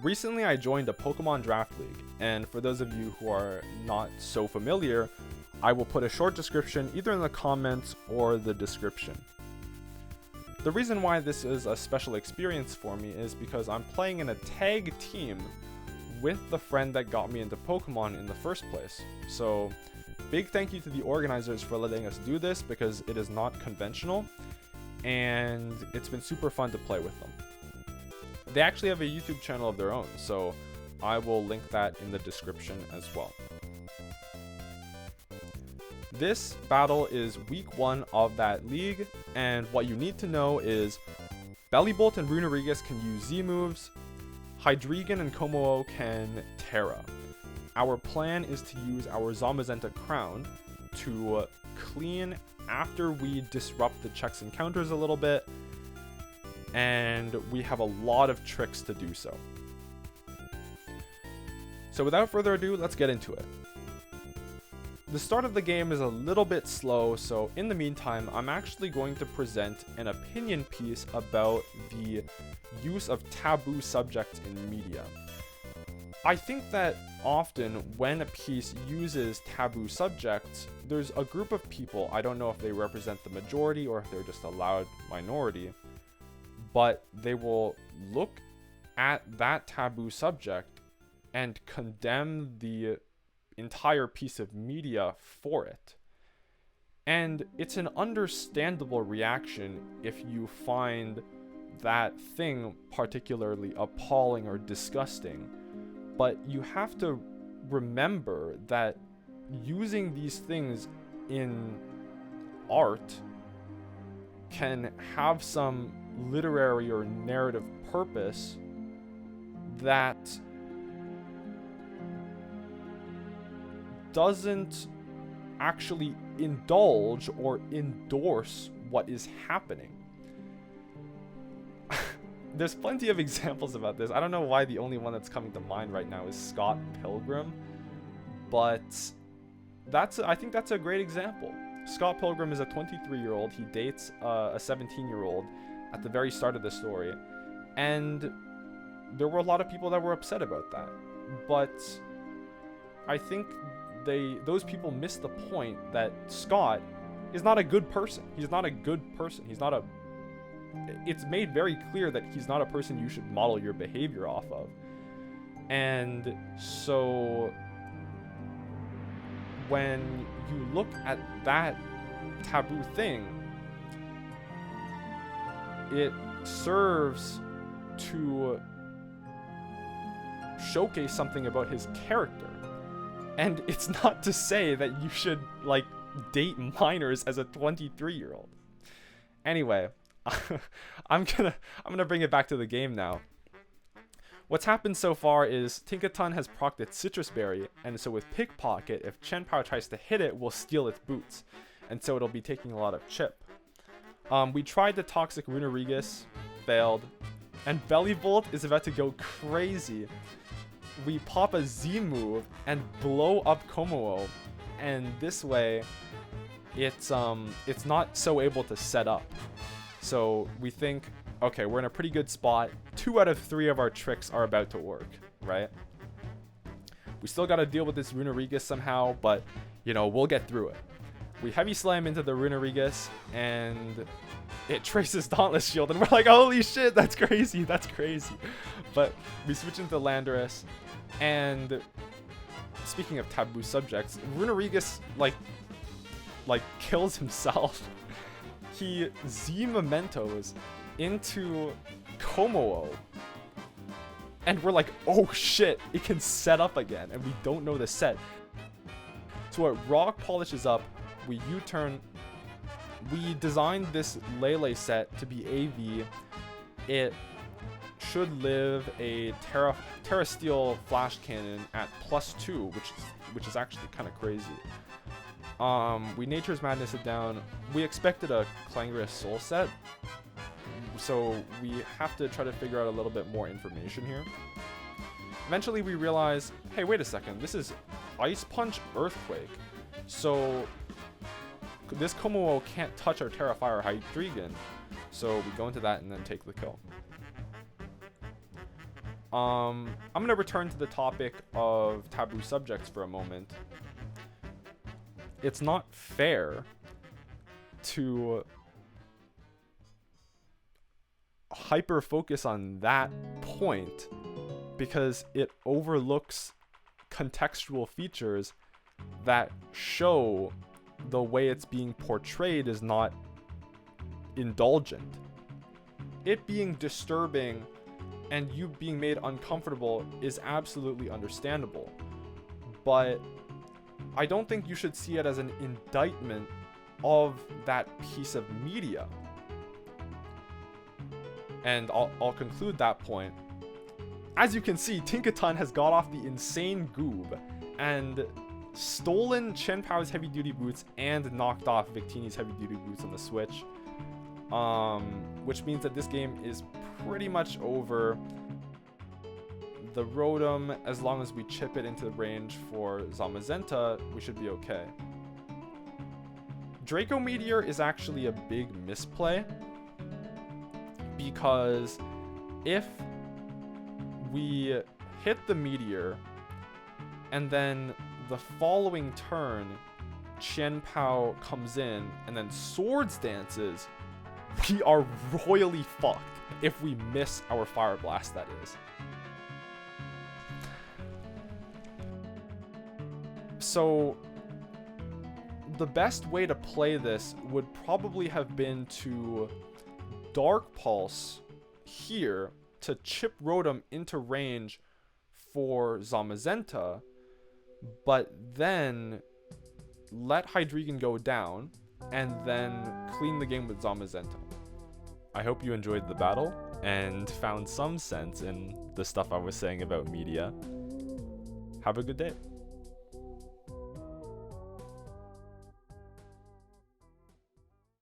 Recently I joined a Pokemon Draft League, and for those of you who are not so familiar, I will put a short description either in the comments or the description. The reason why this is a special experience for me is because I'm playing in a tag team with the friend that got me into Pokemon in the first place. So, big thank you to the organizers for letting us do this because it is not conventional, and it's been super fun to play with them. They actually have a YouTube channel of their own, so I will link that in the description as well. This battle is week 1 of that league, and what you need to know is Bellibolt and Runerigus can use Z moves, Hydreigon and Como can Terra. Our plan is to use our Zamazenta-Crowned to clean after we disrupt the checks and counters a little bit, and we have a lot of tricks to do so. So without further ado, let's get into it. The start of the game is a little bit slow, so in the meantime, I'm actually going to present an opinion piece about the use of taboo subjects in media. I think that often when a piece uses taboo subjects, there's a group of people, I don't know if they represent the majority or if they're just a loud minority, but they will look at that taboo subject and condemn the entire piece of media for it. And it's an understandable reaction if you find that thing particularly appalling or disgusting. But you have to remember that using these things in art can have some literary or narrative purpose that doesn't actually indulge or endorse what is happening. There's plenty of examples about this. I don't know why the only one that's coming to mind right now is Scott Pilgrim, but I think that's a great example. Scott Pilgrim is a 23-year-old. He dates a 17-year-old at the very start of the story, and there were a lot of people that were upset about that. But I think those people missed the point that Scott is not a good person. He's not a good person. It's made very clear that he's not a person you should model your behavior off of. And so when you look at that taboo thing, it serves to showcase something about his character. And it's not to say that you should, like, date minors as a 23-year-old. Anyway, I'm gonna bring it back to the game now. What's happened so far is Tinkaton has procced its Citrus Berry, and so with Pickpocket, if Chien-Pao tries to hit it, we'll steal its boots. And so it'll be taking a lot of chip. We tried the Toxic Runerigus, failed, and Bellibolt is about to go crazy. We pop a Z move and blow up Como, and this way, it's not so able to set up. So we think, okay, we're in a pretty good spot. 2 out of 3 of our tricks are about to work, right? We still got to deal with this Runerigus somehow, but, you know, we'll get through it. We Heavy Slam into the Runerigus, and it traces Dauntless Shield, and we're like, holy shit, that's crazy, that's crazy. But we switch into Landorus, and speaking of taboo subjects, Runerigus, like kills himself. He Z-mementos into Como, and we're like, oh shit, it can set up again, and we don't know the set. So it rock polishes up, we U-turn. We designed this Lele set to be AV. It should live a Terra Steel Flash Cannon at +2, which is actually kind of crazy. We Nature's Madness it down. We expected a Clangorous Soul set, so we have to try to figure out a little bit more information here. Eventually we realize, hey, wait a second, this is Ice Punch Earthquake. So this Como can't touch our Terra Fire Hydreigon. So we go into that and then take the kill. I'm gonna return to the topic of taboo subjects for a moment. It's not fair to hyper focus on that point because it overlooks contextual features that show the way it's being portrayed is not indulgent. It being disturbing and you being made uncomfortable is absolutely understandable, but I don't think you should see it as an indictment of that piece of media. And I'll conclude that point. As you can see, Tinkaton has got off the insane goob and stolen Chien-Pao's heavy-duty boots and knocked off Victini's heavy-duty boots on the Switch. Which means that this game is pretty much over. The Rotom, as long as we chip it into the range for Zamazenta, we should be okay. Draco Meteor is actually a big misplay, because if we hit the Meteor and then the following turn Chien-Pao comes in and then Swords dances, we are royally fucked if we miss our Fire Blast, that is. So the best way to play this would probably have been to Dark Pulse here to chip Rotom into range for Zamazenta, but then let Hydreigon go down and then clean the game with Zamazenta. I hope you enjoyed the battle and found some sense in the stuff I was saying about media. Have a good day.